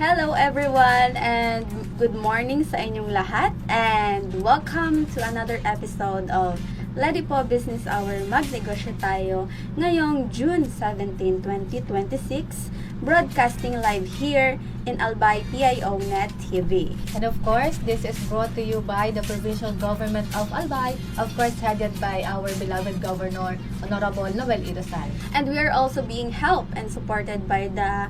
Hello everyone and good morning sa inyong lahat and welcome to another episode of Ladipo Business Hour Magnegosyo Tayo ngayong June 17, 2026, broadcasting live here in Albay PIO Net TV. And of course, this is brought to you by the Provincial Government of Albay, of course headed by our beloved Governor, Honorable Noel Irasal. And we are also being helped and supported by the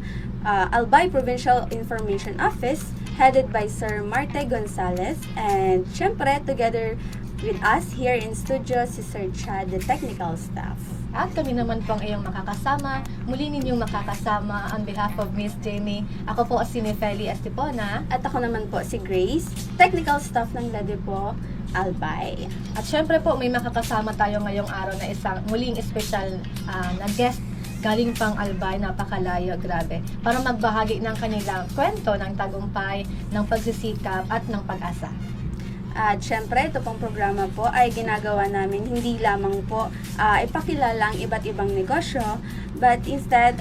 Albay Provincial Information Office headed by Sir Marte Gonzalez, and syempre together with us here in studio si Sir Chad, the technical staff. At kami naman po ang iyong makakasama, muli ninyong makakasama on behalf of Miss Jamie. Ako po si Nefeli Estipona. At ako naman po si Grace, technical staff ng Ladipo Albay. At syempre po may makakasama tayo ngayong araw na isang muling espesyal na guest galing pang Albay, napakalayo, grabe, para magbahagi ng kanilang kwento ng tagumpay, ng pagsisikap at ng pag-asa. At syempre, ito pong programa po ay ginagawa namin hindi lamang po ipakilala ang iba't ibang negosyo, but instead,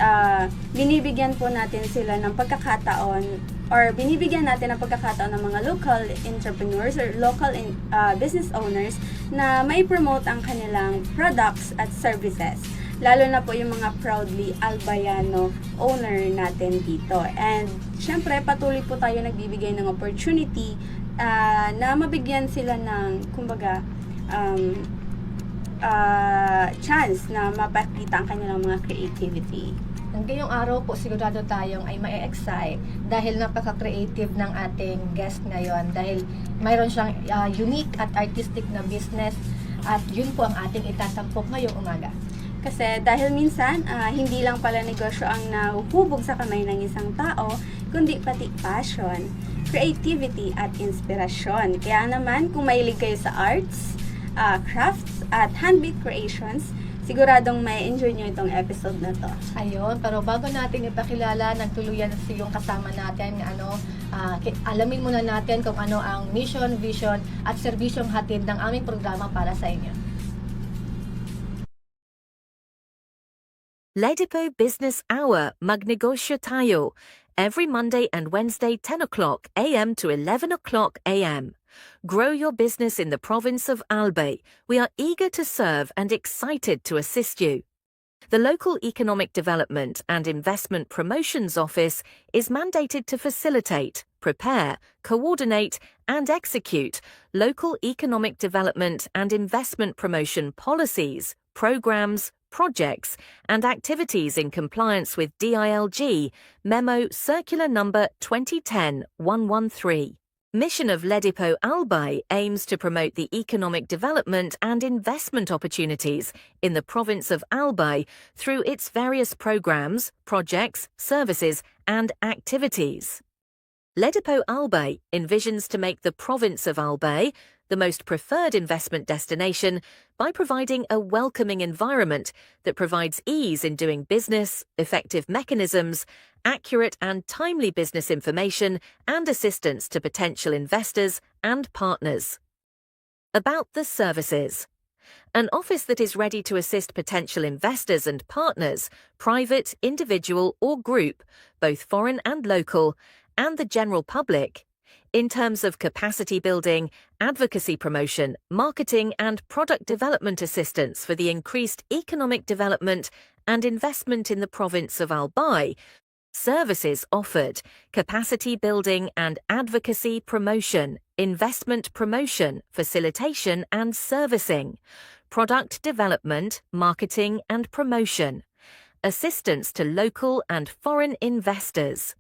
binibigyan po natin sila ng pagkakataon or binibigyan natin ng pagkakataon ng mga local entrepreneurs or local business owners na may promote ang kanilang products at services. Lalo na po yung mga proudly albayano owner natin dito. And syempre, patuloy po tayo nagbibigay ng opportunity na mabigyan sila ng, kumbaga, chance na mapakita ang kanilang mga creativity. Ngayong araw po sigurado tayong ay ma-excite dahil napaka-creative ng ating guest ngayon, dahil mayroon siyang unique at artistic na business, at yun po ang ating itatampok ngayong umaga. Kasi dahil minsan, hindi lang pala negosyo ang nahuhubog sa kamay ng isang tao, kundi pati passion, creativity at inspirasyon. Kaya naman, kung mahilig kayo sa arts, crafts at handmade creations, siguradong may enjoy nyo itong episode na to. Ayun, pero bago natin ipakilala ng tuluyan sa yung kasama natin, alamin muna natin kung ano ang mission, vision at serbisyong hatid ng aming programa para sa inyo. Ledipo Business Hour Magnegosyo Tayo, every Monday and Wednesday 10 o'clock a.m. to 11 o'clock a.m. Grow your business in the province of Albay. We are eager to serve and excited to assist you. The local Economic Development and Investment Promotions Office is mandated to facilitate, prepare, coordinate, and execute local economic development and investment promotion policies, programs, projects, and activities in compliance with DILG Memo Circular Number 2010-113. Mission of Ledipo Albay aims to promote the economic development and investment opportunities in the province of Albay through its various programs, projects, services, and activities. Ledipo Albay envisions to make the province of Albay the most preferred investment destination by providing a welcoming environment that provides ease in doing business, effective mechanisms, accurate and timely business information, and assistance to potential investors and partners. About the services. An office that is ready to assist potential investors and partners, private, individual, or group, both foreign and local, and the general public, in terms of capacity building, advocacy promotion, marketing and product development assistance for the increased economic development and investment in the province of Albay. Services offered: capacity building and advocacy promotion, investment promotion, facilitation and servicing, product development, marketing and promotion, assistance to local and foreign investors.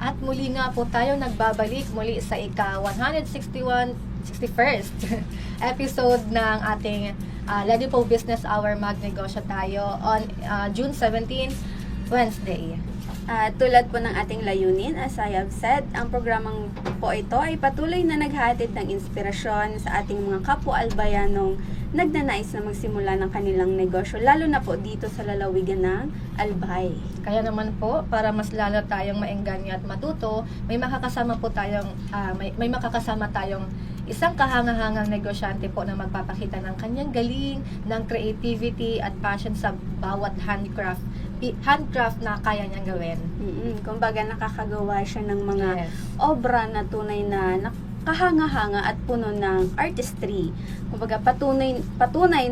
At muli nga po tayo nagbabalik muli sa ika-161st episode ng ating Lady Po Business Hour Magnegosyo tayo on June 17, Wednesday. Tulad po ng ating layunin, as I have said, ang programang po ito ay patuloy na naghahatid ng inspirasyon sa ating mga kapwa-albayanong nagnanais na magsimula ng kanilang negosyo, lalo na po dito sa lalawigan ng Albay. Kaya naman po, para mas lalo tayong maengganyo at matuto, may makakasama tayong isang kahangahangang negosyante po na magpapakita ng kanyang galing, ng creativity at passion sa bawat handcraft na kaya niyang gawin. Kumbaga nakakagawa siya ng mga Yes. obra na tunay na kahanga-hanga at puno ng artistry. Kumbaga patunay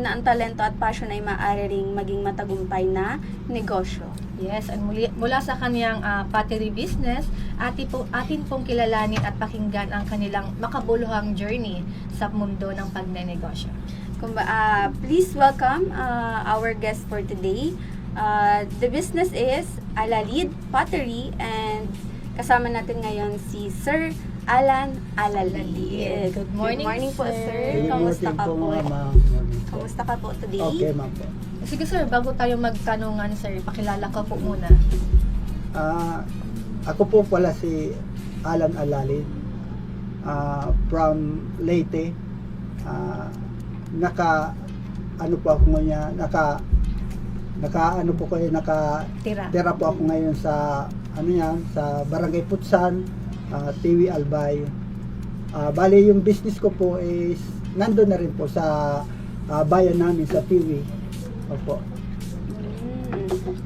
na ang talento at passion ay maaari ring maging matagumpay na negosyo. Yes, and mula sa kanyang pottery business, atin pong kilalanin at pakinggan ang kanilang makabuluhang journey sa mundo ng pagnenegosyo. Please welcome our guest for today. The business is Alalid Pottery, and kasama natin ngayon si Sir Alan Alalid. Good morning, po, sir. sir. Kamusta ka po? Kamusta ka po today? Okay, ma'am po. Sige sir, bago tayo magtanungan sir, pakilala ka po muna. Ako po pala si Alan Alalid from Leyte. Tira po ako ngayon sa sa Barangay Putsan, Tiwi Albay. Bali yung business ko po is nandun na rin po sa bayan namin sa Tiwi. Opo.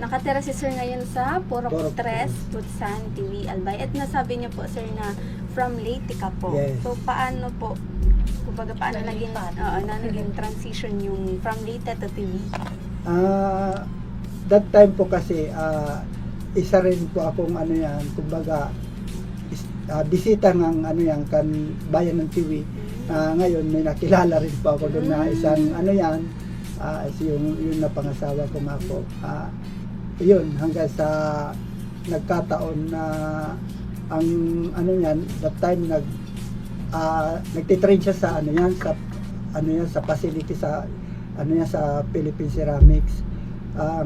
Nakatira si sir ngayon sa Purok Purok 3, Putsan, Tiwi, Albay. At nasabi niyo po sir na from Leyte ka po. Yes. So paano po, paano naging, naging transition yung from Leyte to Tiwi? That time po kasi isa rin po akong bisita ng kan bayan ng Tiwi. Ngayon may nakilala rin po ako doon na isang yung napangasawa ko nga po. Yun hanggang sa nagkataon na ang that time nagtitrain siya sa sa facility sa sa Philippine Ceramics.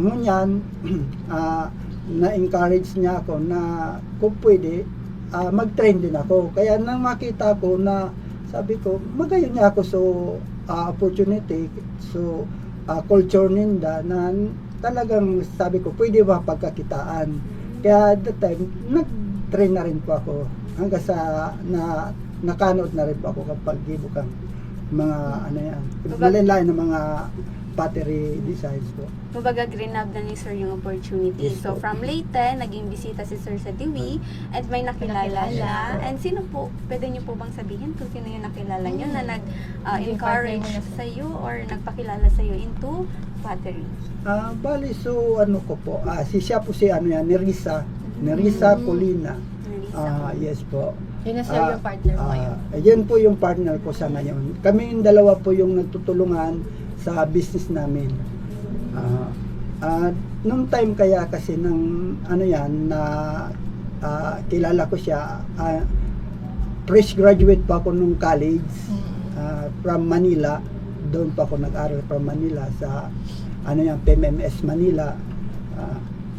Ngunyan na-encourage niya ako na kung pwede mag-train din ako. Kaya nang makita ko na sabi ko, magayon niya ako opportunity, culture ninda na talagang sabi ko, pwede ba pagkakitaan. Kaya that time, nag-train na rin po ako hanggang sa nakanod na rin po ako kapag gibukang mga malalain na mga pottery designs po. Kumbaga, grinab na ni sir yung opportunity. Yes, So, po. from Leyte, naging bisita si sir sa Tiwi, at may nakilala siya. And sino po, pwede niyo po bang sabihin kung sino yung nakilala niyo na nag-encourage Partner mo na sa iyo or nagpakilala sa iyo into pottery? Bali, so ko po, siya po si Nerissa Colina. Yes po. Yun na sir yung partner mo ngayon. Yan po yung partner ko sa ngayon. Kami yung dalawa po yung nagtutulungan sa business namin. Nung time kaya kasi ng kilala ko siya, fresh graduate pa ako nung college from Manila. Doon pa ako nag-aral from Manila sa PMMS Manila,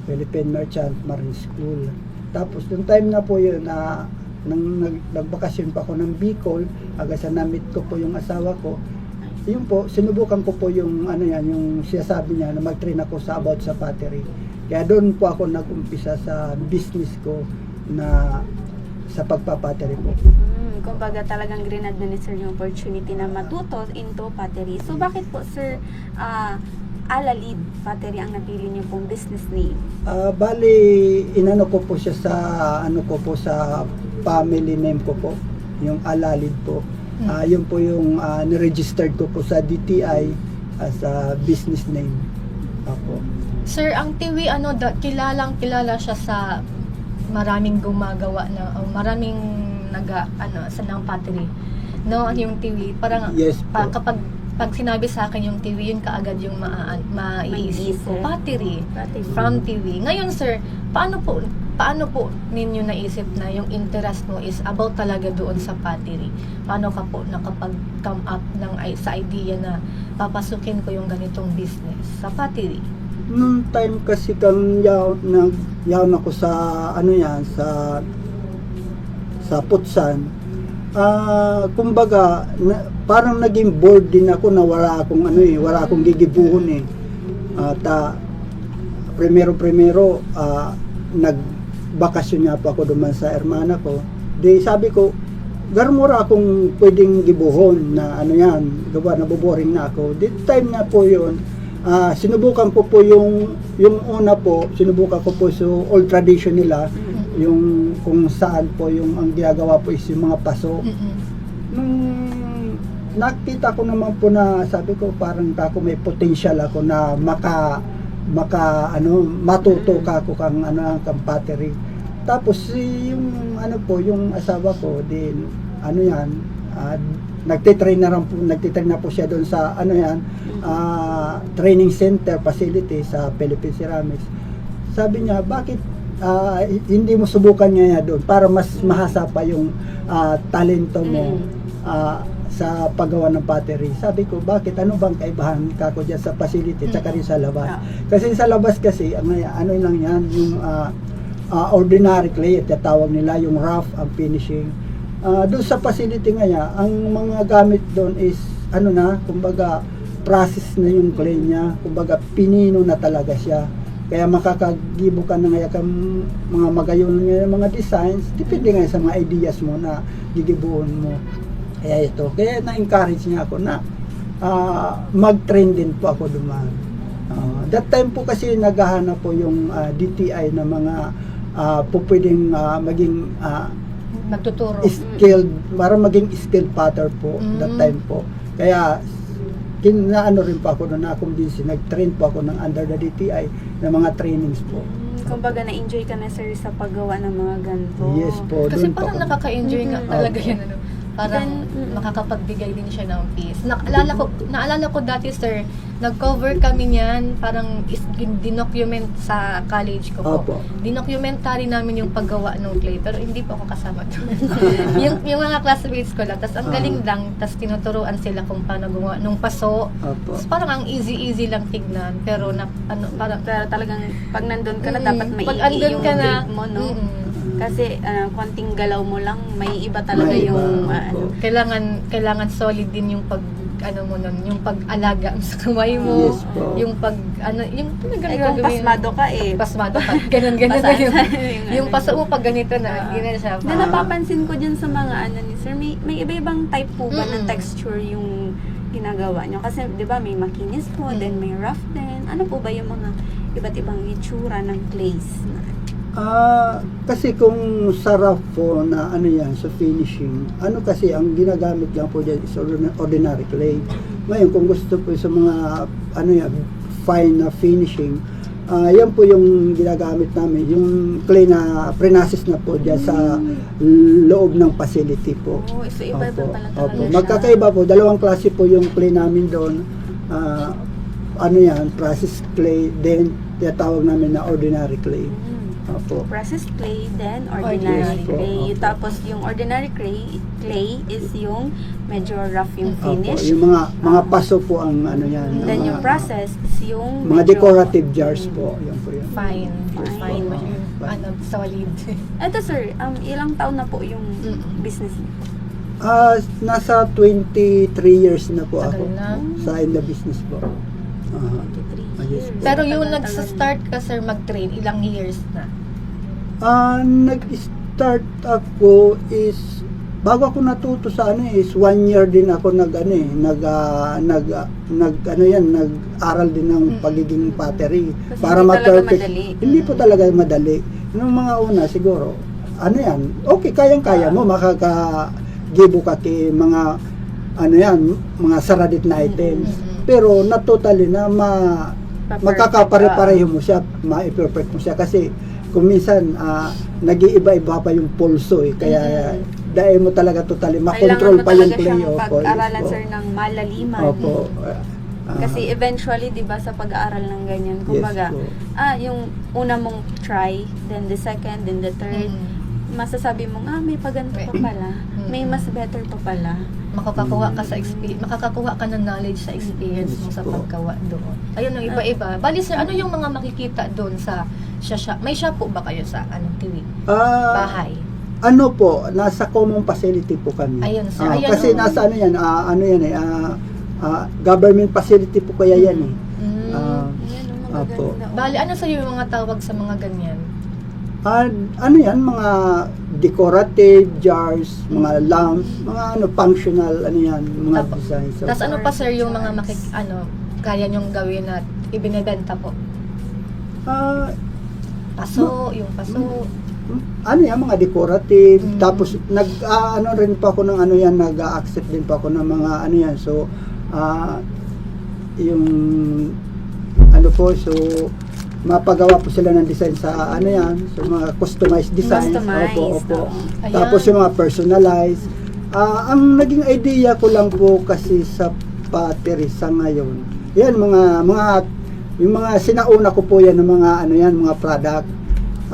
Philippine Merchant Marine School. Tapos nung time na po yun, nang nagbakasyon pa ako ng Bicol, hanggang sa na-meet ko po yung asawa ko. Yun po, sinubukan ko po yung yung sinasabi niya na mag-train ako about sa pottery. Kaya doon po ako nag-umpisa sa business ko na sa pagpapottery po. Kumbaga talagang grinad na ni sir yung opportunity na matuto into pottery. So bakit po sir Alalid Pottery ang napili niyo pong business name? Bali, inano ko po siya sa sa family name ko po, yung Alalid po. Yun po yung niregistered ko po sa DTI as a business name. Apo. Sir, ang Tiwi, kilala siya sa maraming gumagawa na, maraming sa ng pottery. No, yung Tiwi, parang Yes po. pag sinabi sa akin yung Tiwi, yun kaagad yung maiisip ko. Pottery. Pottery from Tiwi. Ngayon, sir, paano po paano po ninyo naisip na yung interest mo is about talaga doon sa pottery? Paano ka po nakapag-come up sa idea na papasukin ko yung ganitong business sa pottery? Nung time kasi kang yaw ako sa sa Putsan, kumbaga parang naging bored din ako na wala akong gigibuhon eh. At primero nagbakasyon nga po ako duman sa hermana ko. Di sabi ko, garmura akong pwedeng gibuhon na gawa na boboring na ako. Di time na po yun, sinubukan ko po yung una po, sinubukan ko po sa old tradition nila, yung kung saan po yung ang ginagawa po is yung mga paso. Nung nakita ko naman po na sabi ko parang ako may potential ako na matuto ka ako kang kang pottery. Tapos yung yung asawa ko din nagtitrain na po siya doon sa training center facility sa Philippine Ceramics. Sabi niya, bakit hindi mo subukan niya doon para mas mahasa pa yung talento mo sa paggawa ng pottery. Sabi ko, bakit? Ano bang kaibahan kako dyan sa facility tsaka rin sa labas? Kasi sa labas kasi, lang yan, yung ordinary clay, tawag nila, yung rough, ang finishing. Doon sa facility nga ang mga gamit doon is, kumbaga, process na yung clay niya, kumbaga, pinino na talaga siya. Kaya makakagibo ka na ngayon kang mga magayon ng mga designs, depende nga sa mga ideas mo na gigibuon mo. Kaya na-encourage niya ako na mag-train din po ako duman. That time po kasi naghahanap po yung DTI na mga pwedeng maging nagtuturo, skilled, para maging skilled potter po that time po. Kaya rin po ako na kumbinsi, nag-train po ako ng under the DTI na mga trainings po. Kumbaga na-enjoy ka na sir sa paggawa ng mga ganito. Yes po. kasi doon po parang ako. nakaka-enjoy nga talaga yan, parang makakapagbigay din siya ng peace. Naalala ko dati sir, nag-cover kami niyan, parang dinocument sa college ko po. Opo. Dinocumentary namin yung paggawa ng clay, pero hindi po ako kasama doon. yung mga classmates ko lang, tas ang galing lang, tas tinuturuan sila kung paano gumawa nung paso. Opo. Tas parang ang easy lang tignan, pero parang Pero talagang pag nandun ka na, dapat pag maigi andun yung ka na, grip mo, no? Kasi konting galaw mo lang, may iba talaga May iba, yung opo. kailangan solid din yung yung pag-alaga sa kamay mo, Yes po. yung yung Ay, kung pasmado ka pasmado ka, ganun na Basahan yung yung paso mo pag ganito na, ganun siya. Na napapansin ko dyan sa mga ni sir, may iba-ibang type po ba ng texture yung ginagawa nyo? Kasi, di ba, may makinis po, then may rough din. Ano po ba yung mga iba't ibang itsura ng clays? Kasi kung sarap po na sa finishing, kasi ang ginagamit lang po dyan is ordinary clay. Ngayon, kung gusto po sa mga fine na finishing, yan po yung ginagamit namin, yung clay na pre-process na po dyan sa loob ng facility po. Oh, so iba-iba Opo, pala opo. talaga siya. Magkakaiba po, dalawang klase po yung clay namin doon. Processed clay, then tinatawag namin na ordinary clay. Opo. Processed clay, then ordinary Yes po, clay. opo. Tapos yung ordinary clay is yung medyo rough yung Opo, finish. yung mga paso po ang yan. Then mga- yung processed is yung mga medyo- decorative jars po, yan po yun. Fine Fine. solid. Eto sir, ilang taon na po yung business niyo? Nasa 23 years na po Tagal ako na. sa in the business po. 23 Yes. years. Pero yung Tagal-tagal. nagsa-start ka sir mag-train, ilang years na? Nag-start ako is bago ako natuto sa is 1 year din ako nag-aral din ng pagiging pottery Kasi para hindi talaga ma-perfect. madali. Hindi po talaga madali. Nung mga una siguro, okay, kayang-kaya mo makakagibo ka kay mga mga saradit na items. Pero natotally na makakapare-pareho mo siya, ma-perfect mo siya kasi kung minsan nag-iiba-iba pa yung pulso kaya dahil mo talaga totally makontrol pa yung clay. Kailangan mo talaga siyang pag-aralan sir ng malaliman. Opo. Kasi eventually, di ba, sa pag-aaral ng ganyan, kumbaga, po. yung una mong try, then the second, then the third, masasabi mo, may paganto pa pala, may mas better pa pala. Makakakuha ka sa experience, makakakuha ka ng knowledge sa experience mo sa Yes po. paggawa doon. Ayun ang iba-iba. Bali sir, ano yung mga makikita doon sa may shop po ba kayo sa TV? Bahay. Ano po, nasa common facility po kami. Ayun, sir. Ayun, kasi nasa government facility po kaya yan eh. Mm. Ayan, Apo. magaganda. Bali, ano sa'yo yung mga tawag sa mga ganyan? Ano yan, mga decorative jars, mga lamps, mga functional, mga Apo. designs. So, Tapos ano pa sir yung mga kaya nyong gawin at ibinebenta po? ah, Yung paso. mga decorative, Mm. tapos rin pa ako ng nag-accept din pa ako ng mga so, yung, so, mapagawa po sila ng design sa so mga customized designs. Customized, Opo. oo. Ayan. Tapos yung mga personalized. Ang naging idea ko lang po kasi sa pottery sa ngayon, yan yung mga sinauna ko po yan ng mga mga product.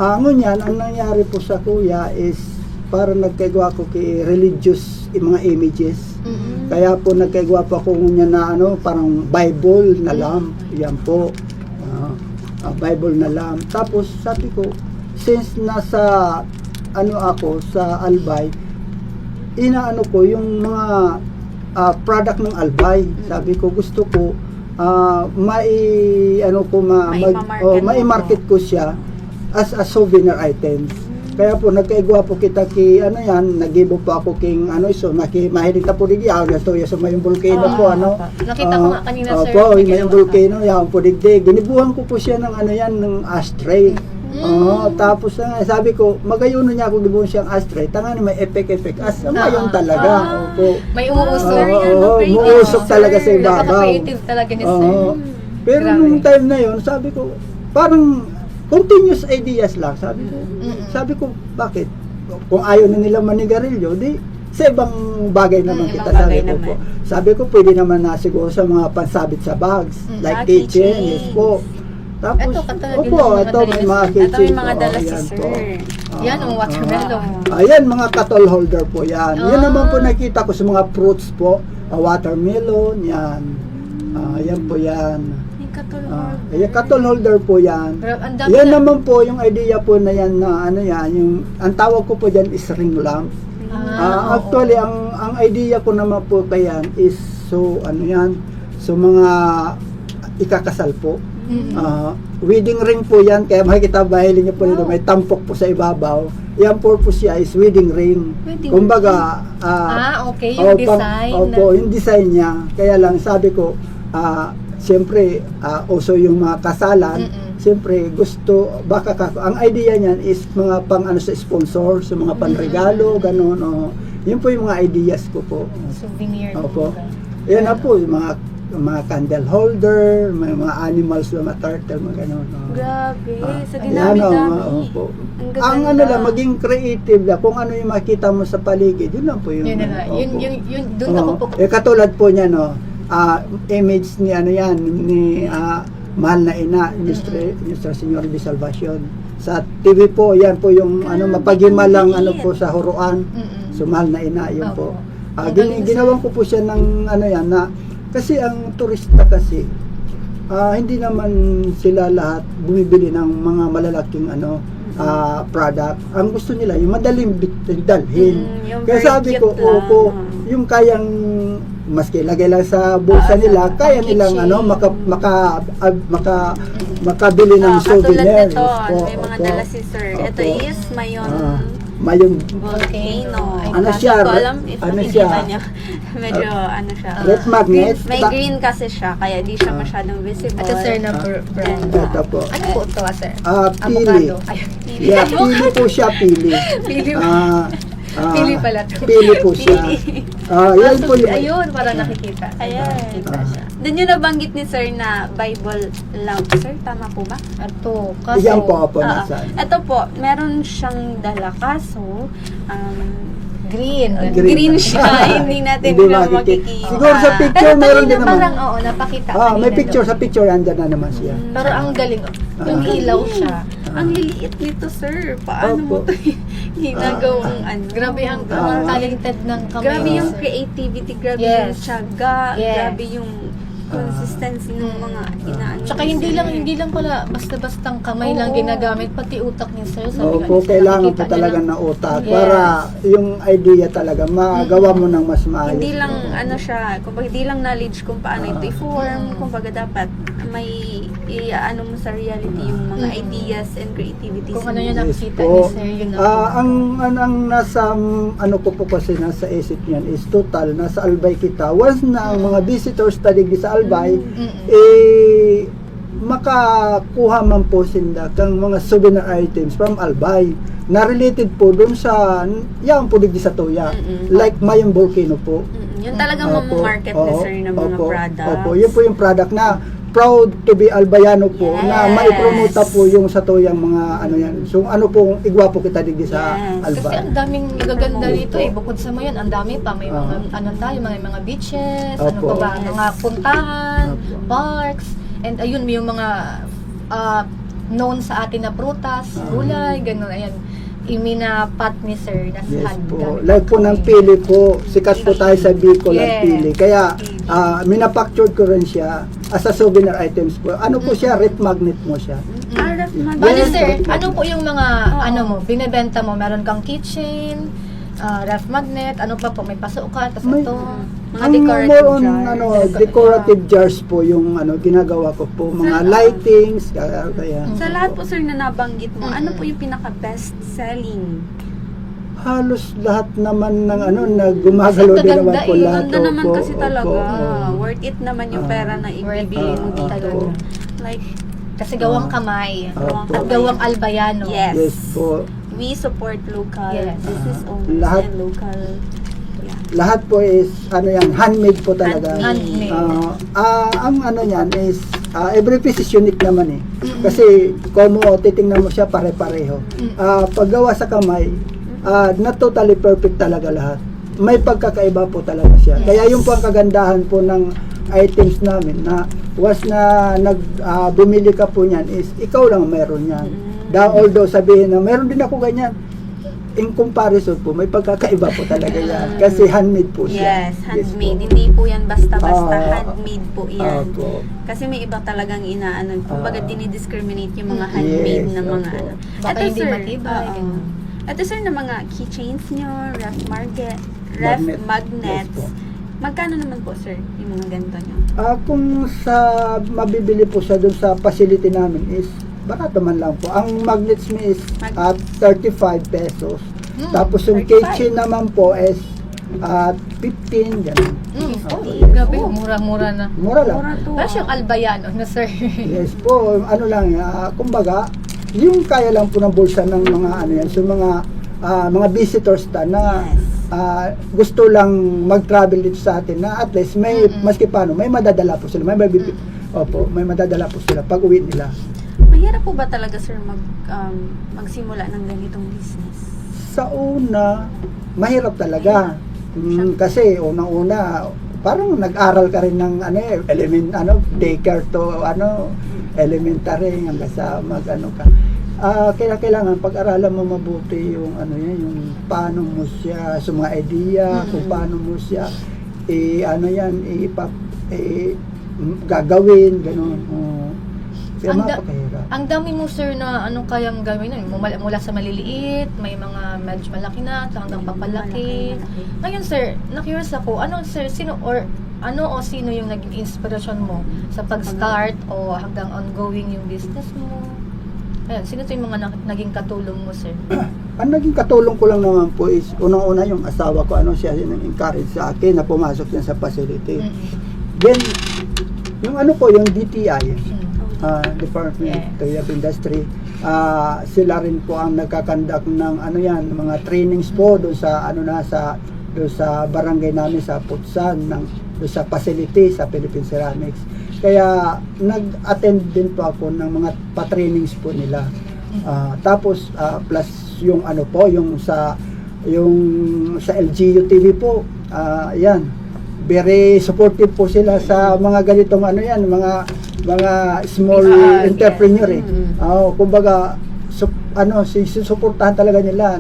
Ngunyan, ang nangyari po sa kuya is para nagkagawa ko kay religious mga images. Mm-mm. Kaya po nagkagawa po ako ngunyan na parang Bible na lamp. Yan po. Bible na lamp. Tapos sabi ko, since nasa ako sa Albay, inaano ko yung mga product ng Albay. Sabi ko, gusto ko mai-market ko siya as a souvenir items. Kaya po nagkaigwa po kita nagibo po ako king mahilig ta po digya so may volcano po Nakita ko nga kanina sir. Opo, may volcano yaw po digdig. Ginibuhan ko po siya ng ng ashtray. Tapos sabi ko, magayuno niya ako gibuhan siyang ashtray. Tanga may effect as mayon talaga. Opo. May umuusok. Umuusok talaga sa ibabaw. Napaka-creative talaga ni sir. Pero Grabe. nung time na yon, sabi ko, parang continuous ideas lang. Sabi ko, bakit? Kung ayaw na nila manigarilyo, di sa ibang bagay naman kita. ibang bagay Sabi ko naman. po. Sabi ko, pwede naman na siguro sa mga pansabit sa bags, like kitchen, keychains. yes po. Tapos, Ito, katulad din opo, ng mga ito may dala mga ni kitchen. Ito may mga po. dala si Ayan sir. po. Yan, ang watermelon. Ayan, mga cattle holder po yan. Yan Ah. naman po nakita ko sa mga fruits po. Watermelon, yan. Yan po yan. May katulog. Yung cattle holder po yan. Pero ang dami Yan na- naman po yung idea po na yan na yung ang tawag ko po diyan is ring lamp. Oo. Actually ang idea ko naman po kayan is so mga ikakasal po. Wedding ring po yan, kaya makikita bahili niyo po dito, may tampok po sa ibabaw. Yan purpose siya is wedding ring. Wedding Kumbaga, Okay, yung design. Opo, yung design niya. Kaya lang sabi ko, siyempre, uso yung mga kasalan. Siyempre, gusto, ang idea niyan is mga pang sa sponsor, sa mga panregalo, gano'n. Yun po yung mga ideas ko po. Souvenir. Opo. Yan na po, yung mga candle holder, may mga animals, mga turtle, mga gano'n. Grabe, sa Ayan, dinami-dami. opo. Ang Ang gaganda. maging creative lang, kung ano yung makita mo sa paligid, yun lang po yung... Yun na nga. opo. Yun, doon ako po. Katulad po niya, image ni ni Mahal na Ina, Nuestra Señora de Salvacion. Sa TV po, yan po yung mapaghimalang po sa Huruan. So Mahal na Ina, yun po. Opo. Ang galing, Ginawan ko po siya ng kasi ang turista kasi, hindi naman sila lahat bumibili ng mga malalaking product. Ang gusto nila, yung madaling dalhin. Yung Kaya very sabi ko, cute lang. opo, yung kayang maski lagay lang sa bulsa nila, kaya nilang makabili ng souvenir. Katulad nito, Yes po, may mga opo. dala si sir. Ito Opo. is mayon Mayon volcano. Ano Hindi siya? ko alam if Ano makikita siya? niyo. Medyo siya. red magnet. May green kasi siya, kaya di siya masyadong visible. Ito sir na brand. Ito po. Ano po ito sir? Pili. Avocado. Ayun. Yeah, pili po siya, pili. Pili. Pili pala to. Pili po siya. Yan po yung... Ayun, para nakikita. Ayan. Nakikita siya. Doon yung nabanggit ni sir na Bible lamp, sir. Tama po ba? Ito, kaso. Yan po po Ah, nasa. ito po, meron siyang dala kaso, Green. Green siya, hindi natin Hindi siya makikita. makikita. Siguro sa Pero picture meron kanina din naman. parang, oo, napakita. Ah, may kanina picture doon. sa picture, andyan na naman siya. Pero ang galing, yung Ah. ilaw siya. Ang liliit nito, sir. Paano mo Opo. ito ginagawang ano? Grabe ang Ah. talented ng kamay. Grabe ni yung sir. creativity, grabe Yes. yung tiyaga, Yes. grabe yung consistency ng mga inaano. Tsaka ni hindi sir. lang pala basta-bastang kamay lang Oo. ginagamit, pati utak ni sir. Sabi nga, Opo, kailangan po nakikita niya talaga na- ng utak Yes. para yung idea talaga magawa mo ng mas maayos. Hindi lang ano siya, kumbaga hindi lang knowledge kung paano ito i-form, kumbaga dapat may ano mo sa reality yung mga ideas and creativities. Kung ano mo. yung Yes nakikita po. ni sir, yun na. Ang nasa ano ko po kasi nasa isip niyan is total nasa Albay kita. Once na ang mga visitors tadig sa Albay, makakuha man po sinda kang mga souvenir items from Albay na related po dun sa yan po digdi sa Tuya. Like Mayong Volcano po. Yun talagang Opo. market ni sir ng mga Opo. products. Opo, yun po yung product na proud to be Albayano po na Yes. maipromota po yung sa Tuyang mga ano yan. So ano po igwa po kita digdi sa Yes. Kasi Albay. ang daming nagaganda Opo. rito eh. Bukod sa mayan, ang dami pa. May mga, ano tayo, mga beaches, ano Opo. pa ba, Yes. mga puntahan, Opo. parks, and ayun, may yung mga known sa atin na prutas, gulay, ganun, ayan. Iminapat ni sir na Yes hand po. gamit Like po ng kamay. pili po, sikat po tayo sa Bicol ang Yes. pili. Kaya minapactured ko rin siya as a souvenir items po. Ano po siya, ref magnet mo siya. Araf Bali Yes, sir, correct. ano po yung mga, Oo. ano mo, binebenta mo? Meron kang keychain, ref magnet, ano pa po, may pasukan, tapos May- ito. Mga Ang decorative more on, jars. decorative jars po yung ginagawa ko po. Mga lightings, kaya Sa lahat po sir na nabanggit mo, ano po yung pinaka best selling? halos lahat naman ng na gumagalaw Kasi din naman maganda po eh. lahat. Ganda naman Opo, kasi talaga. opo. Worth it naman yung Ah. pera na ibibigay mo Worth it dito. talaga. Like, Kasi gawang kamay. Opo. At gawang albayano. Yes. Yes po. we support local. Yes. This is owners Lahat- and local. Yeah. Lahat po is handmade po talaga. Handmade. Ang niyan is every piece is unique naman eh. Kasi kung mo titingnan mo siya pare-pareho. Paggawa sa kamay, not totally perfect talaga lahat. May pagkakaiba po talaga siya. Kaya yun po ang kagandahan po ng items namin na once na bumili ka po niyan is ikaw lang meron yan. Although sabihin na meron din ako ganyan, in comparison po, may pagkakaiba po talaga yan. Kasi handmade po siya. Yes, handmade. po. Hindi po yan basta-basta. Ah, Handmade po yan. Opo. Kasi may iba talagang inaano. Kumbaga, Ah. dinidiscriminate yung mga handmade Yes, na mga opo. ano. Baka Ito, hindi sir, matibay, oo. ganun. Ito sir na mga keychains nyo, ref Magnet. magnets. Yes po. Magkano naman po sir yung mga ganito nyo? Kung sa mabibili po siya doon sa facility namin is barato man lang po. Ang magnets mo is at 35 pesos. Tapos yung 35. keychain naman po is at 15 ganun. Grabe, mura-mura na. Mura lang. Mura to. Parang siyang albayano na sir. Yes po, ano lang, kumbaga, yung kaya lang po ng bulsa ng mga yan, so mga visitors na gusto lang mag-travel dito sa atin na at least may maski paano may madadala po sila, may madadala po sila pag uwi nila. Mahirap po ba talaga sir magsimula ng ganitong business? Sa una, mahirap talaga. Kasi unang-una, parang nag-aral ka rin ng daycare to elementary hanggang sa ka. Kailangan pag-aralan mo mabuti yung yung paano mo siya, sa mga idea, kung paano mo siya gagawin, gano'n. Kaya mapakahirap. Ang dami mo sir na anong kayang gawin nun? Mula sa maliliit, may mga medyo malaki na, hanggang papalaki. Ngayon sir, na-curious ako, sino yung naging inspirasyon mo sa pag-start o hanggang ongoing yung business mo? Ayan, sino to yung mga naging katulong mo sir? Ang naging katulong ko lang naman po is unang-una yung asawa ko, siya encourage sa akin na pumasok yan sa facility. Then, yung yung DTI, Department of Industry, sila rin po ang nagkakandak ng mga trainings po doon sa doon sa barangay namin sa Putsan doon sa facility sa Philippine Ceramics. Kaya nag-attend din po ako ng mga pa-trainings po nila. Tapos plus yung yung sa yung sa LGU TV po, yan, very supportive po sila sa mga ganitong ano yan, mga small entrepreneur eh. Kumbaga, susuportahan talaga nila,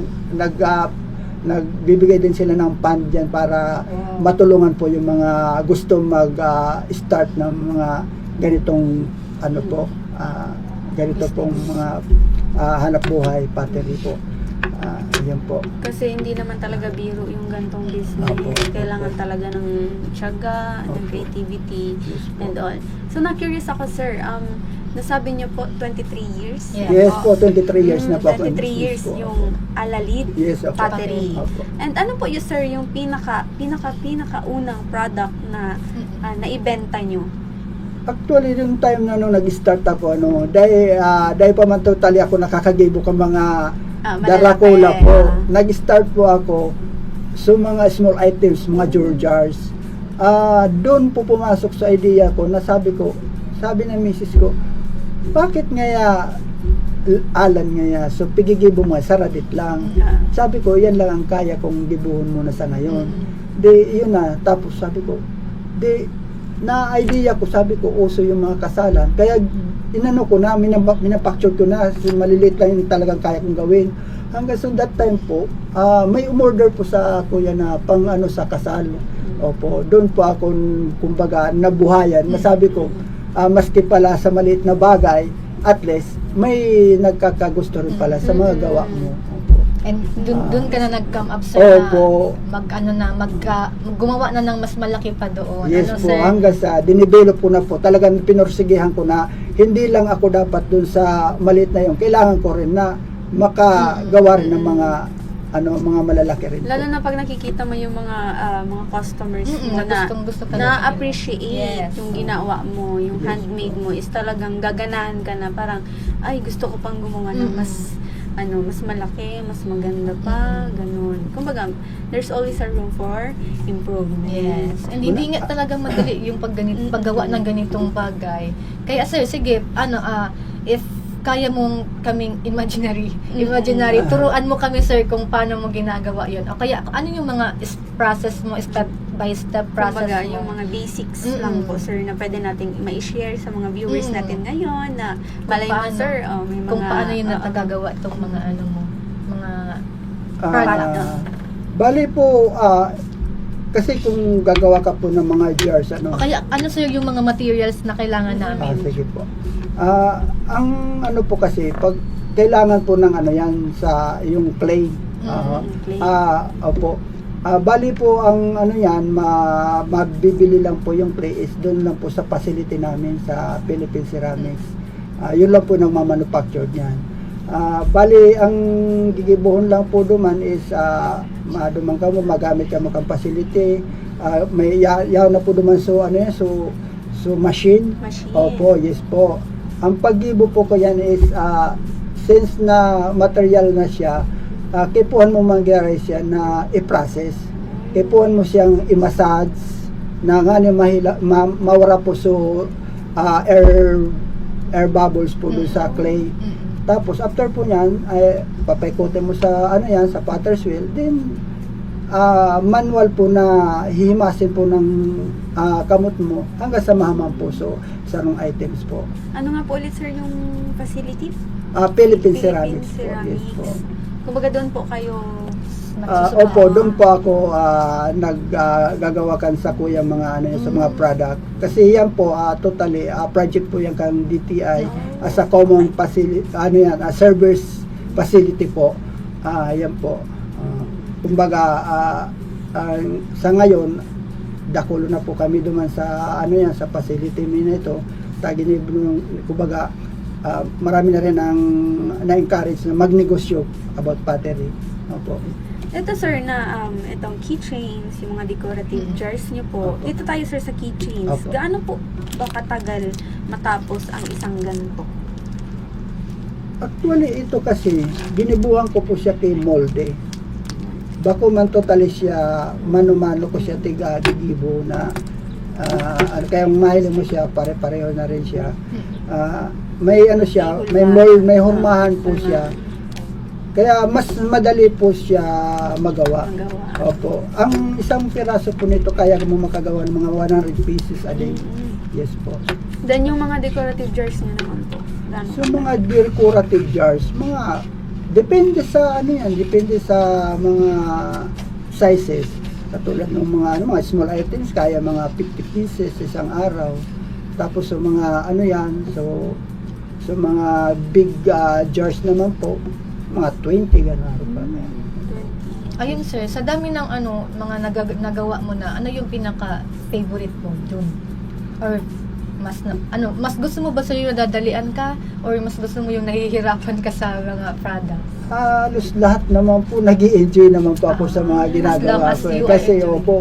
nagbibigay din sila ng fund dyan para matulungan po yung mga gusto mag-start ng mga ganitong ano po, ganito pong mga hanap buhay, pottery po. Yan po. Kasi hindi naman talaga biro yung gantong business. Opo. Kailangan talaga ng tiyaga, ng creativity, Yes po. and all. So, na-curious ako, sir. Nasabi niyo po 23 years? Yeah. Yes po, 23 years na po. ako in 23 business years po. yung Alalit Yes, opo. Pottery. Opo. And ano po yung, sir, yung pinaka-unang product na naibenta nyo? Actually, yung time na nung nag-start ako, dahil pa man totally ako nakakagibo ka mga Darakula malalaki. po. Nag-start po ako sa mga small items, mga jars. Doon po pumasok sa idea ko na sabi ng misis ko, bakit ngaya Alan ngaya, so pigigibo mo, saradit lang. Sabi ko, yan lang ang kaya kong gibuhon muna sa ngayon. Di, yun na, tapos sabi ko, na-idea ko, sabi ko, uso yung mga kasalan. Kaya, inano ko na, minapacture ko na, maliliit lang yung talagang kaya kong gawin. Hanggang sa that time po, may umorder po sa kuya na pang sa kasal. Opo, doon po ako, kumbaga, nabuhayan. Masabi ko, maski pala sa maliit na bagay, at least, may nagkakagusto rin pala sa mga gawa mo. Opo. And dun ka na nag-come up, sir, Opo. gumawa na ng mas malaki pa doon. Yes Ano, po, sir? hanggang sa dinevelop ko na po, talagang pinursigihan ko na hindi lang ako dapat dun sa maliit na yun, kailangan ko rin na makagawa rin ng mga mga malalaki rin po. Lalo na pag nakikita mo yung mga customers mo Na gustong-gusto talaga na-appreciate Yes. yung ginawa mo, yung handmade mo, is talagang gaganahan ka na parang, ay, gusto ko pang gumawa ng mas malaki, mas maganda pa, ganun. Kumbaga, there's always a room for improvement. Yes. And hindi nga talaga madali yung paggawa ng ganitong bagay. Kaya sir, sige, if kaya mong kaming imaginary, turuan mo kami, sir, kung paano mo ginagawa yun. O kaya, ano yung mga process mo, step by step process Kumbaga, mo? yung mga basics lang po, sir, na pwede nating ma-share sa mga viewers natin ngayon, na malay mo, paano, sir, may mga... Kung paano yung natagagawa itong mga mga product. Bali po, kasi kung gagawa ka po ng mga jars, o kaya, ano sir yung mga materials na kailangan namin? sige po. Ang po kasi, pag kailangan po ng yan sa yung clay. clay. Opo. Bali po ang yan, mabibili lang po yung clay is doon lang po sa facility namin sa Philippine Ceramics. Yun lang po nang mamanufacture niyan. Bali ang gigibuhon lang po duman is duman ka mo, magamit ka mo kang facility. May yaw na po duman so so machine. Opo, yes po. Ang paggibo po ko yan is since na material na siya, kipuhan mo mangyari siya na i-process. Kipuhan mo siyang i-massage na nga mawara po so air bubbles po doon sa clay. Tapos after po niyan, ay papaikotin mo sa sa potter's wheel, then manual po na hihimasin po ng kamot mo hanggang sa mahamang puso sa items po. Ano nga po ulit, sir, yung facility? Philippine Ceramics po. Yes po. Kumbaga doon po kayo Opo, doon po ako naggagawa kan sa kuya mga sa mga product. Kasi yan po totally project po yan kang DTI as a common facility, service facility po. Yan po. Kumbaga sa ngayon dakulo na po kami duman sa sa facility nito. Taginib kumbaga marami na rin ang na-encourage na magnegosyo about pottery. Opo. Ito, sir, na itong keychains, yung mga decorative jars nyo po. Opo. Dito tayo, sir, sa keychains. Opo. Gaano po ba katagal matapos ang isang ganito? Actually, ito kasi, ginibuhan ko po siya kay molde. Bako man totally siya, mano-mano ko siya gigibo na, kaya mahili mo siya, pare-pareho na rin siya. May siya, may mold, may hurmahan po siya. Kaya mas madali po siya magawa. Magawa. Opo. Ang isang piraso po nito kaya mo makagawa ng mga 100 pieces a day. Yes po. Then yung mga decorative jars niya naman po. Gano'n So mga decorative jars, mga depende sa ano yan, depende sa mga sizes. Katulad ng mga small items, kaya mga 50 pieces isang araw. Tapos sa mga ano yan, so mga big jars naman po, mga 20 gano'n pa. Ayun sir, sa dami ng mga nagawa mo na, ano yung pinaka-favorite mo dun? Or mas gusto mo ba sa yung nadadalian ka? Or mas gusto mo yung nahihirapan ka sa mga products? Halos lahat naman po, nag-i-enjoy naman po ako sa mga As long ginagawa as ko. you are Kasi enjoying. opo,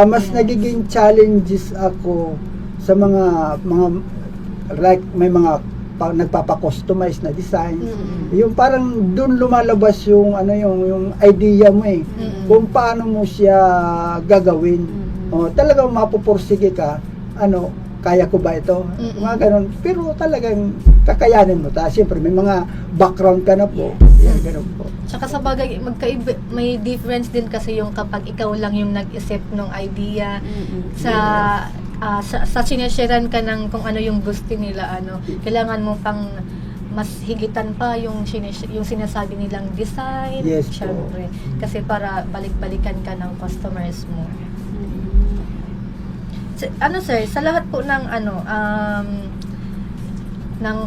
mas nagiging challenges ako sa mga like may mga nagpapa-customize na design. Yung parang doon lumalabas yung yung idea mo eh. Kung paano mo siya gagawin. Talagang mapupursige ka, kaya ko ba ito? Mga ganun. Pero talagang kakayanin mo ta. Siyempre may mga background ka na po. Yan, ganun po. Tsaka sa bagay, may difference din kasi yung kapag ikaw lang yung nag-isip ng idea, sa sinesharean ka ng kung ano yung gusto nila, kailangan mo pang mas higitan pa yung sinasabi nilang design, Yes po. syempre. Kasi para balik-balikan ka ng customers mo. Sir, sa lahat po ng ng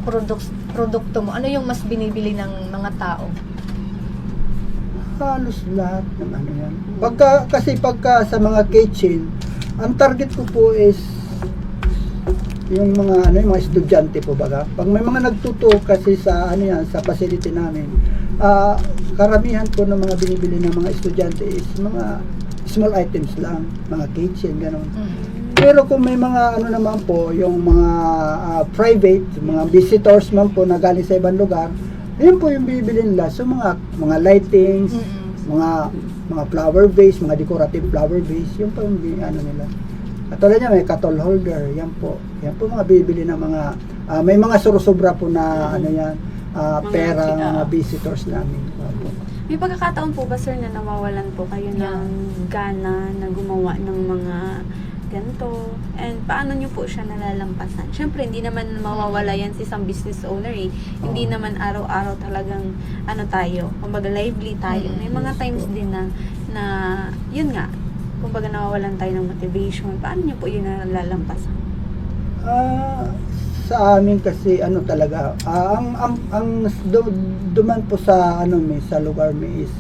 produkto mo, ano yung mas binibili ng mga tao? Halos lahat ng yan. Kasi pagka sa mga kitchen, ang target ko po is yung mga yung mga estudyante po baga. Pag may mga nagtuturo kasi sa sa facility namin, karamihan po ng mga binibili ng mga estudyante is mga small items lang, mga kitchen ganon. Pero kung may mga naman po, yung mga private, mga visitors man po na galing sa ibang lugar, yun po yung bibili nila. So mga lightings, mga flower vase, mga decorative flower vase, yun po yung nila. Katulad niya, may cattle holder, yan po mga bibili ng mga, may mga surusubra po na pera, mga visitors namin. Po. May pagkakataon po ba sir na nawawalan po kayo ng gana na gumawa ng mga ganito? And paano nyo po siya nalalampasan? Siyempre, hindi naman mawawala yan sa isang business owner eh. Hindi naman araw-araw talagang tayo, kumbaga lively tayo. May mga times din na yun nga, kumbaga nawawalan tayo ng motivation. Paano nyo po yun nalalampasan? Sa amin kasi talaga, ang duman po sa sa lugar mi is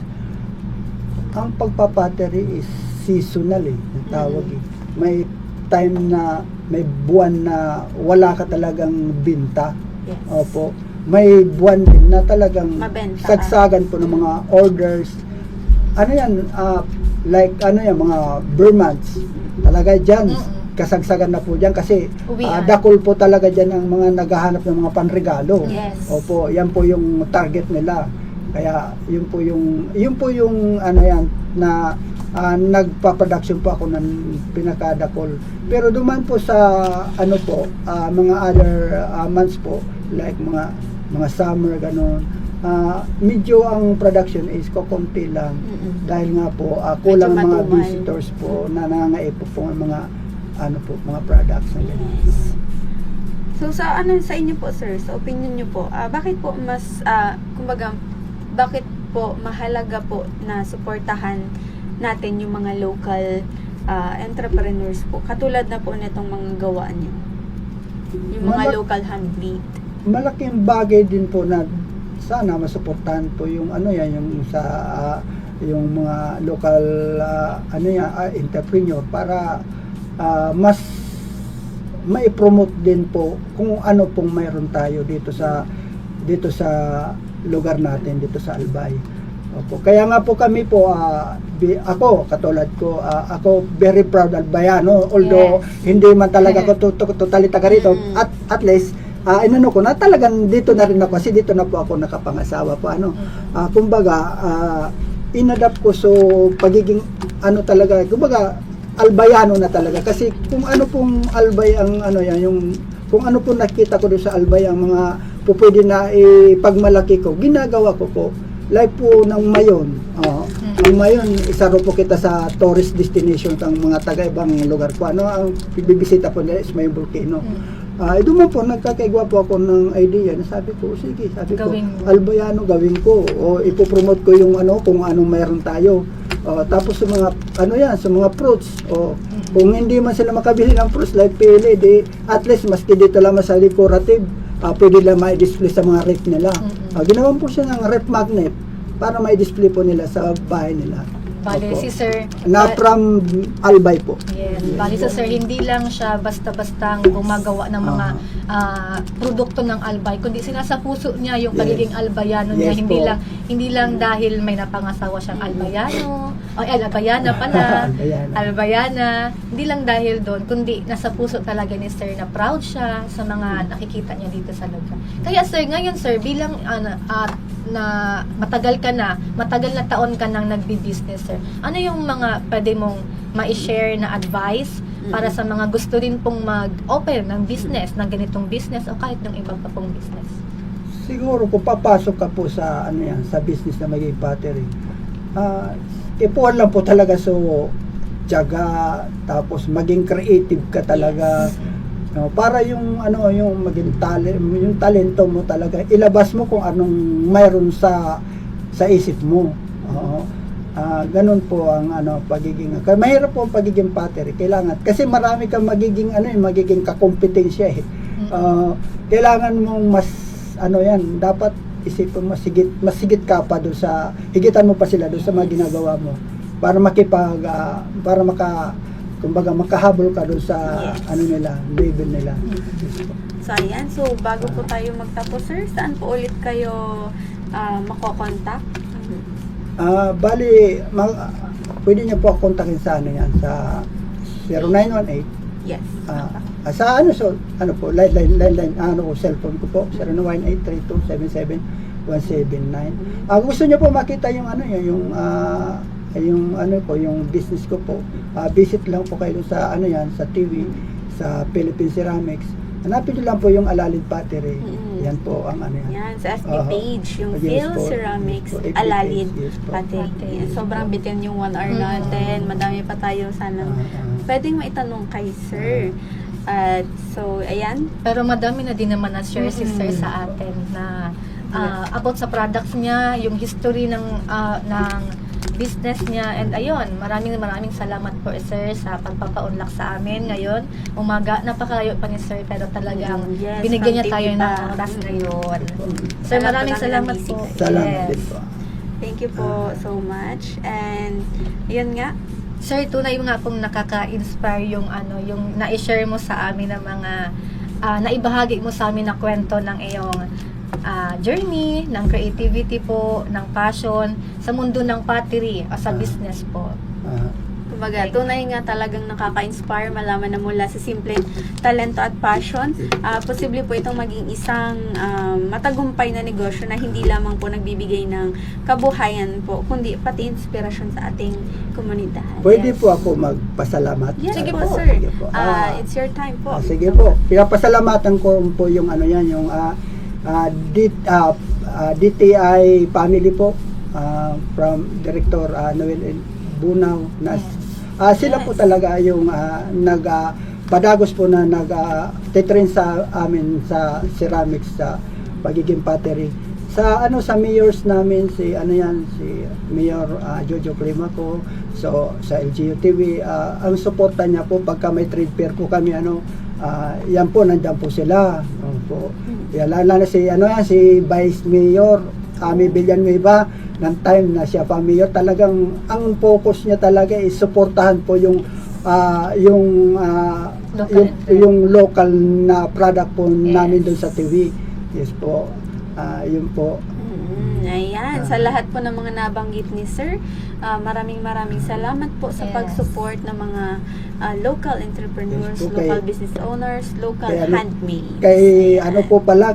ang pagpapateri is seasonal ang tawag eh. May time na may buwan na wala ka talagang binta. Yes. Opo. May buwan din na talagang Mabenta. sagsagan po ng mga orders. Like mga Burmans. Talaga dyan. Kasagsagan na po dyan kasi dakol po talaga dyan ang mga naghahanap ng mga panregalo. Yes. Opo, yan po yung target nila. Kaya yun po yung na nagpa-production po ako ng pinakadakol. Pero duman po sa mga other months po, like mga summer ganon. Medyo ang production is kokonti lang dahil nga po kulang Medyo mga matumal. visitors po na nangangaip po mga mga products na ganyan. So sa inyo po sir, sa opinion nyo po, bakit po mas kumbaga bakit po mahalaga po na suportahan natin yung mga local entrepreneurs po, katulad na po nitong mga gawa nyo, yung mga local handmade? Malaking bagay din po na sana masuportahan po yung yung sa yung mga local entrepreneur para mas mai-promote din po kung ano pong mayroon tayo dito sa lugar natin dito sa Albay. Opo. Kaya nga po kami po ako katulad ko ako very proud Albayano, although hindi man talaga ako totally taga rito, at least ko na talagang dito na rin ako kasi dito na po ako nakapangasawa po kumbaga inadapt ko so pagiging talaga kumbaga Albayano na talaga kasi kung ano pong Albay ang yung kung ano pong nakita ko doon sa Albay ang mga pwede na ipagmalaki ko, ginagawa ko po like po ng Mayon. Ang Mayon, isa ro po kita sa tourist destination ng mga taga-ibang lugar po. Ano, ang bibisita po nila is Mayon Volcano. Doon po, nagkakaigwa po ako ng idea. Sabi ko, sige, Gawin mo. Albayano, gawin ko. O ipopromote ko yung ano, kung anong mayroon tayo. Tapos sa mga, ano yan, sa mga fruits. Kung hindi man sila makabili ng fruits like pili, di, at least, maski dito lamang sa decorative, pwede lang ma-display sa mga ref nila. Ginawan po siya ng ref magnet para ma-display po nila sa bahay nila. Bale, Opo. si Sir, Na from Albay po. yes, bale si Sir, hindi lang siya basta-bastang gumagawa ng mga produkto ng albay, kundi sinasa puso niya yung Yes. pagiging albayano niya. Yes Hindi po. hindi lang dahil may napangasawa siyang albayano, o albayana pala, Albayana. albayana, hindi lang dahil doon, kundi nasa puso talaga ni Sir na proud siya sa mga nakikita niya dito sa lugar. Kaya Sir, ngayon Sir, bilang na matagal na taon ka nang nagbi-business, Sir, ano yung mga pwede mong ma-share na advice para sa mga gusto rin pong mag-open ng business, ng ganitong business o kahit ng ibang pa pong business? Siguro kung papasok ka po sa ano yan, sa business na magiging battery, ipuan lang po talaga so tiyaga, tapos maging creative ka talaga. Para yung ano, yung maging yung talento mo talaga, ilabas mo kung anong mayroon sa isip mo. Ganun po ang ano pagiging. Mahirap po ang pagiging battery, kailangan kasi marami kang magiging magiging kakompetensya eh. Kailangan mong mas ano yan, dapat isipin mo masigit ka pa doon sa higitan mo pa sila doon sa mga ginagawa mo para para kumbaga makahabol ka doon sa ano nila, level nila. So, ayan. So, bago po tayo magtapos, Sir, saan po ulit kayo makokontak? Bali, pwede niyo po ako kontakin sa ano yan, sa 0918. Yes. Sa ano, so, ano po, line, cellphone ko po, 0983277179. Gusto niyo po makita yung ano yung ano po, yung business ko po, visit lang po kayo sa ano yan, sa TV, sa Philippine Ceramics. Hanapin niyo lang po yung Alalid Battery. Yan po ang ano yan. Yan, sa FB page, yung Yes Phil po. Ceramics, Yes po, FB Alalid page, yes po. Battery. Yan, sobrang bitin yung 1 hour natin. Madami pa tayo sanang pwedeng maitanong kay Sir. At so, ayan. Pero madami na din naman na-share si Sir sa atin na about sa products niya, yung history ng business niya, and ayun, maraming salamat po Sir sa pagpapaunlak sa amin ngayon. Umaga, napakalayo pa ni Sir, pero talagang Yes, binigyan niya from tayo TV ng pa. oras ngayon. Sir, Alam po maraming namin salamat ang po. busy Salamat Yes. din po. Thank you po so much. And, yun nga. Sir, tunay nga pong nakaka-inspire yung yung na-share mo sa amin ng mga naibahagi mo sa amin na kwento ng iyong journey, ng creativity po, ng passion sa mundo ng pottery o sa business po. Kumbaga, tunay nga talagang nakaka-inspire malaman na mula sa simpleng talento at passion, posible po itong maging isang matagumpay na negosyo na hindi lamang po nagbibigay ng kabuhayan po, kundi pati inspirasyon sa ating komunidad. Pwede po ako magpasalamat. Yes, Sige po, po. sir. Sige po. It's your time po. Sige po. Pinapasalamatan ko po yung ano yan, yung DTI family po, from Director Noel Bunaw na sila po talaga yung padagos po na nag-train sa amin sa ceramics, sa pagiging pottery. Sa mayors namin si Mayor Jojo Climaco, so sa LGU TV, ang suporta niya po pagka may trade fair po kami yan po, nandiyan po sila. Po. Lalo na si Vice Mayor Ami Villanueva, ng time na siya pa mayor, talagang ang focus niya talaga is suportahan po yung local na product po namin doon sa TV. Yes po. Yun po. Ayan, sa lahat po ng mga nabanggit ni Sir, maraming salamat po sa Yes. pag-support ng mga local entrepreneurs, Yes po, local business owners, local kay handmaids. Kay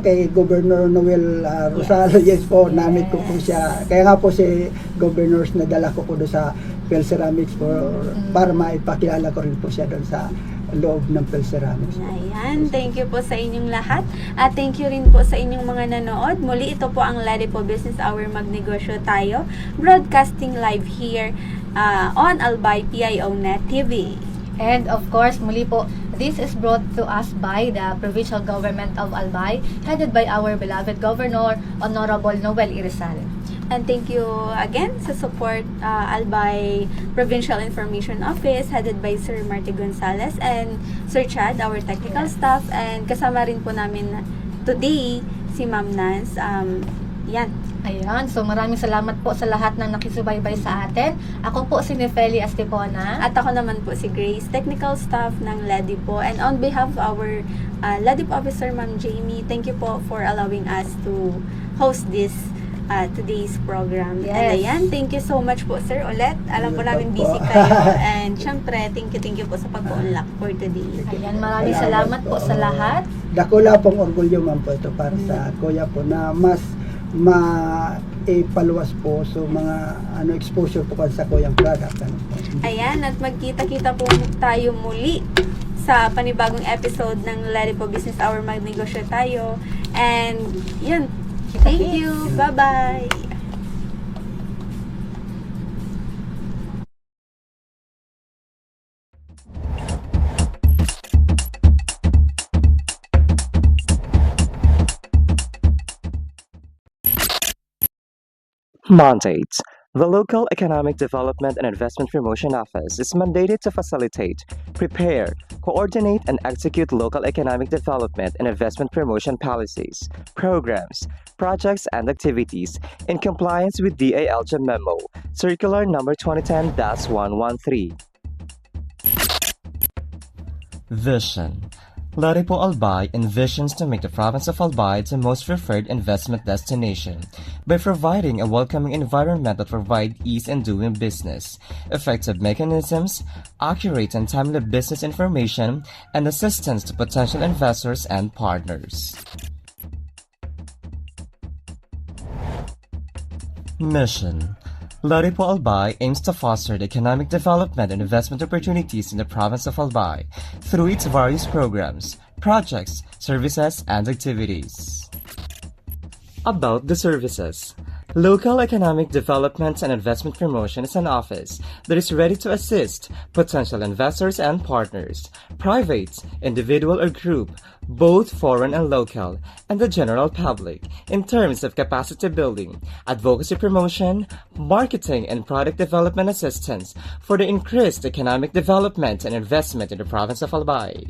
kay Governor Noel Rosales, yes po, namit ko po siya. Kaya nga po si Governors nadala ko po doon sa Phil Ceramics para maipakilala ko rin po siya doon sa loob ng Phil Ceramics. Ayan, thank you po sa inyong lahat. At thank you rin po sa inyong mga nanood. Muli, ito po ang Ladipo Business Hour Magnegosyo Tayo, broadcasting live here on Albay PIO Net TV. And of course, muli po, this is brought to us by the Provincial Government of Albay, headed by our beloved Governor, Honorable Noel Irizal. And thank you again sa support Albay Provincial Information Office headed by Sir Marty Gonzales and Sir Chad, our technical staff. And kasama rin po namin today si Ma'am Nance. Yan. Ayan, so maraming salamat po sa lahat ng nakisubaybay sa atin. Ako po si Nefeli Astepona. At ako naman po si Grace, technical staff ng Ladipo. And on behalf of our Ladipo officer, Ma'am Jamie, thank you po for allowing us to host this today's program. Yes. And ayan, thank you so much po, sir, ulit. Alam po namin busy Welcome po. kayo. And syempre, thank you po sa pag-unlock for today. Ayan, maraming salamat po sa lahat. Dakula pong orgulyo man po ito para sa kuya po na mas maipaluwas po so mga exposure po sa kuyang product. Ayan, at magkita-kita po tayo muli sa panibagong episode ng Ladipo Business Hour Magnegosyo Tayo. And yun, thank you. Bye-bye. Mandates. The Local Economic Development and Investment Promotion Office is mandated to facilitate, prepare, coordinate, and execute local economic development and investment promotion policies, programs, projects, and activities in compliance with DALJ Memo, Circular Number 2010-113. Vision. Ladipo Albay envisions to make the province of Albay the most preferred investment destination by providing a welcoming environment that provides ease in doing business, effective mechanisms, accurate and timely business information, and assistance to potential investors and partners. Mission. Ladipo Albay aims to foster the economic development and investment opportunities in the province of Albay through its various programs, projects, services, and activities. About the services. Local Economic Development and Investment Promotion is an office that is ready to assist potential investors and partners, private, individual or group, both foreign and local, and the general public, in terms of capacity building, advocacy promotion, marketing and product development assistance for the increased economic development and investment in the province of Albay.